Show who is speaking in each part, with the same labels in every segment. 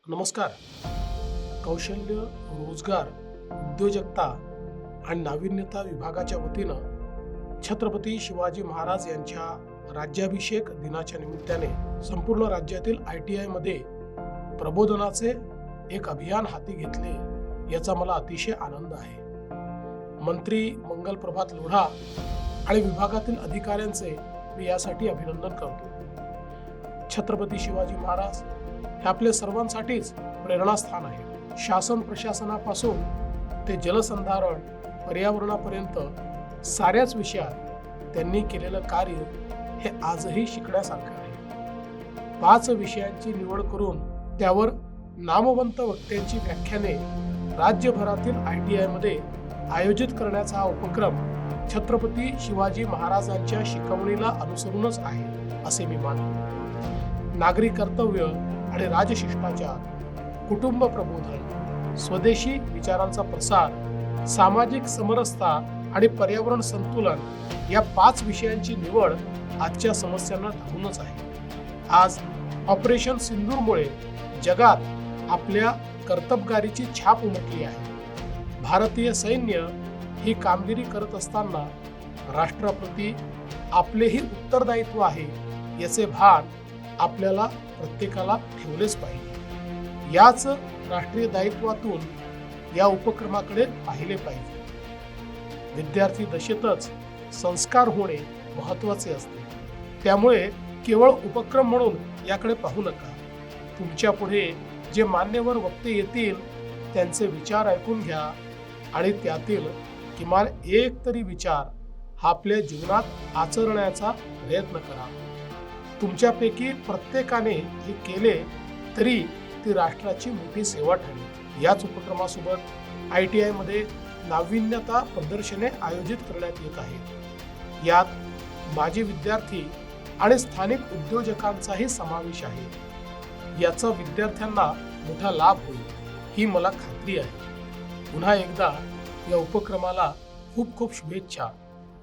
Speaker 1: नमस्कार. कौशल्य, रोजगार, उद्योजकता आणि नाविन्यता विभागाच्या वतीनं छत्रपती शिवाजी महाराज यांच्या राज्याभिषेक दिनाच्या निमित्ताने संपूर्ण राज्यातील ITI मध्ये प्रबोधनाचे एक अभियान हाती घेतले याचा मला अतिशय आनंद आहे. मंत्री मंगल प्रभात लोढा आणि विभागातील अधिकाऱ्यांचे मी यासाठी अभिनंदन करतो. छत्रपती शिवाजी महाराज हे आपल्या सर्वांसाठीच प्रेरणास्थान आहे. शासन प्रशासनापासून ते जलसंधारण पर्यावरणापर्यंत साऱ्याच विषयात त्यांनी केलेलं कार्य हे आजही शिकण्यासारखं आहे. 5 विषयांची निवड करून त्यावर नामवंत वक्त्यांची व्याख्याने राज्यभरातील ITI मध्ये आयोजित करण्याचा हा उपक्रम छत्रपती शिवाजी महाराजांच्या शिकवणीला अनुसरूनच आहे असे मी मानतो. नागरी कर्तव्य आणि राजशिष्टाचार, कुटुंब प्रबोधन, स्वदेशी विचारांचा प्रसार, सामाजिक समरसता आणि पर्यावरण संतुलन या 5 विषयांची निवड आजच्या समस्यांना धरूनच आहे. आज ऑपरेशन सिंदूरमुळे जगात आपल्या कर्तबगारीची छाप उमटली आहे. भारतीय सैन्य ही कामगिरी करत असताना राष्ट्राप्रती आपलेही उत्तरदायित्व आहे याचे भान आपल्याला प्रत्येकाला ठेवलेच पाहिजे. याच राष्ट्रीय दायित्वातून या उपक्रमाकडे पाहिले पाहिजे. विद्यार्थी दशेतच संस्कार होणे महत्त्वाचे असते. त्यामुळे केवळ उपक्रम म्हणून याकडे पाहू नका. तुमच्या पुढे जे मान्यवर वक्ते येतील त्यांचे विचार ऐकून घ्या आणि त्यातील किमान एक तरी विचार हा आपल्या जीवनात आचरण्याचा प्रयत्न करा. तुमच्यापैकी प्रत्येकाने हे केले तरी ती राष्ट्राची मोठी सेवा ठरेल. याच उपक्रमासोबत ITI मध्ये नाविन्यता प्रदर्शने आयोजित करण्यात येत आहेत. यात माजी विद्यार्थी आणि स्थानिक उद्योजकांचाही समावेश आहे. याचा विद्यार्थ्यांना मोठा लाभ होईल ही मला खात्री आहे. पुन्हा एकदा या उपक्रमाला खूप खूप शुभेच्छा.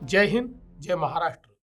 Speaker 1: जय हिंद, जय महाराष्ट्र.